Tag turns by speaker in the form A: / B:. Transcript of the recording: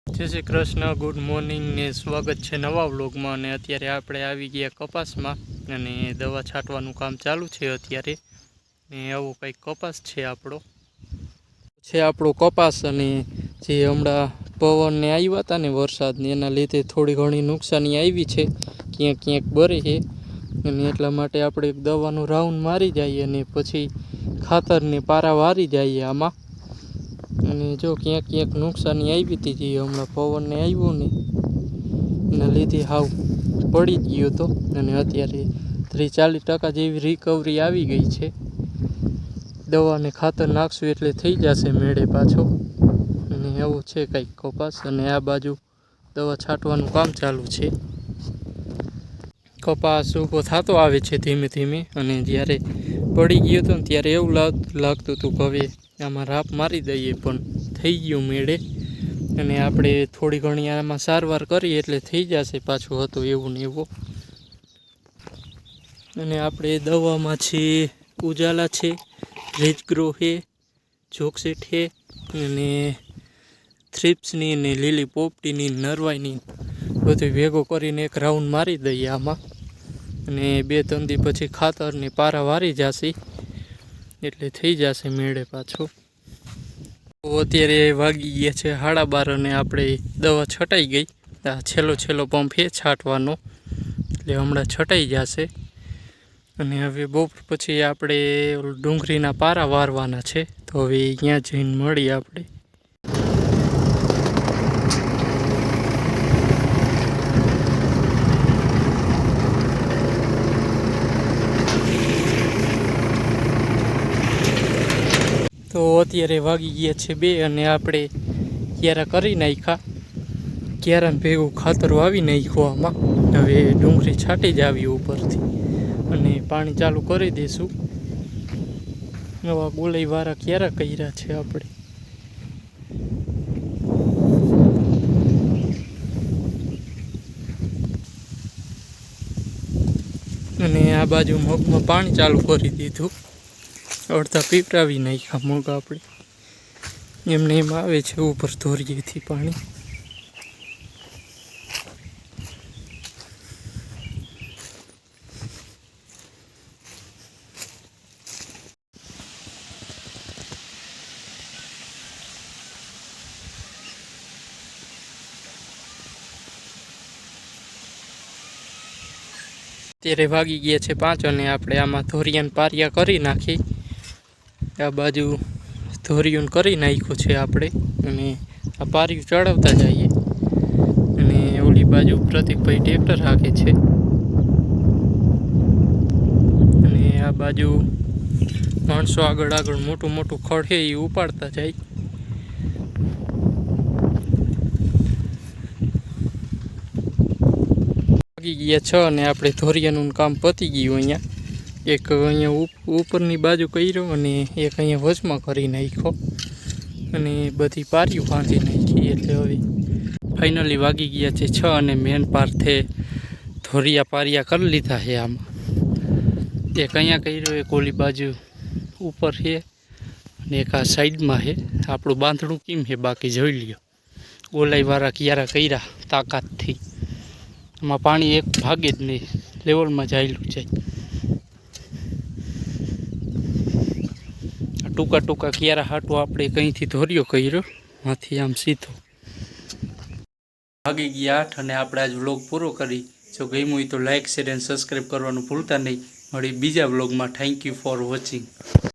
A: જય Shri Krishna, good morning ને સ્વાગત છે નવા વ્લોગમાં। અને અત્યારે આપણે આવી ગયા કપાસમાં અને દવા છાંટવાનું કામ ચાલુ છે અત્યારે। ને આવો કંઈક કપાસ છે આપણો કપાસ। અને જે હમણાં પવનને આવ્યા હતા ને વરસાદને એના લીધે થોડી ઘણી નુકસાની આવી છે, ક્યાંક ક્યાંક બરે છે। અને એટલા માટે આપણે એક દવાનું રાઉન્ડ મારી જઈએ અને પછી ખાતરને પારા વારી જઈએ આમાં। અને જો ક્યાંક ક્યાંક નુકસાની આવી હતી, જે હમણાં પવનને આવ્યો ને એના લીધે હાવ પડી જ ગયો હતો। અને અત્યારે 30-40% જેવી રિકવરી આવી ગઈ છે। દવાને ખાતર નાખશું એટલે થઈ જશે મેળે પાછો। અને એવું છે કંઈક કપાસ। અને આ બાજુ દવા છાંટવાનું કામ ચાલુ છે। કપાસ ઊભો થતો આવે છે ધીમે ધીમે। અને જ્યારે પડી ગયો હતો ને ત્યારે એવું લાગતું હતું કે હવે આમાં રાપ મારી દઈએ, પણ થઈ ગયું મેળે। અને આપણે થોડી ઘણી આમાં સારવાર કરીએ એટલે થઈ જશે પાછું હતું એવું ને એવું। અને આપણે દવામાં છે ઉજાલા છે, રેજ ગ્રો છે, જોક્સેટ છે, અને થ્રિપ્સની ને લીલી પોપટીની નરવાઈની બધું ભેગો કરીને એક રાઉન્ડ મારી દઈએ આમાં। અને 2-3 દી પછી ખાતરની પારા વારી જશે એટલે થઈ જશે મેળે પાછો। તો અત્યારે વાગી ગયા છે 12:30 અને આપણે દવા છટાઈ ગઈ। આ છેલ્લો પંપ છે છાંટવાનો, એટલે હમણાં છટાઈ જશે। અને હવે બપોર પછી આપણે ડુંગળીના પારા વારવાના છે, તો હવે ત્યાં જઈને મળીએ આપણે। તો અત્યારે વાગી ગયા છે 2 અને આપણે ક્યારા કરી નાખ્યા। ક્યારાને ભેગું ખાતર વાવી નાખ્યું આમાં। હવે ડુંગળી છાંટી જ આવી ઉપરથી અને પાણી ચાલુ કરી દઈશું। નવા ગોલાઈવાળા ક્યારા કર્યા છે આપણે। અને આ બાજુ મગમાં પાણી ચાલુ કરી દીધું, અડધા પીવડાવી નાખ્યા મગ આપણે। એમને એમ આવે છે ઉપર ધોરીએથી પાણી। અત્યારે વાગી ગયા છે 5 અને આપણે આમાં ધોરિયાન પારિયા કરી નાખી। આ બાજુ ધોરિયું કરી નાખ્યું છે આપણે અને આ પારિયું ચડાવતા જઈએ। અને ઓલી બાજુ પ્રતિકભાઈ ટ્રેક્ટર હાંકે છે અને આ બાજુ માણસો આગળ મોટું ખડ છે એ ઉપાડતા જાય। વાગી ગયા 6 અને આપણે ધોરિયાનું કામ પતી ગયું। એક અહીંયા ઉપરની બાજુ કર્યો અને એક અહીંયા વચમાં કરી નાખ્યો અને બધી પારિયું બાંધી નાખી। એટલે હવે ફાઇનલી વાગી ગયા છે 6 અને મેન પાર્થે ધોરિયા પારિયા કરી લીધા છે આમાં। એક અહીંયા કર્યો, એક ઓલી બાજુ ઉપર છે અને એક આ સાઈડમાં છે। આપણું બાંધણું કેમ છે બાકી જોઈ લ્યો। ગોલાઈવાળા ક્યારા કર્યા તાકાતથી, આમાં પાણી એક ભાગે જ નહીં, લેવલમાં જાયેલું જાય। ટૂંકા ક્યારા હાટું આપણે કંઈથી ધોર્યો કર્યો આથી આમ સીધો। વાગી ગયા 8 અને આપણે આજ વ્લોગ પૂરો કરી। જો ગમ્યું હોય તો લાઇક, શેર અને સબસ્ક્રાઈબ કરવાનું ભૂલતા નહીં। મળી બીજા વ્લોગમાં। Thank you for watching.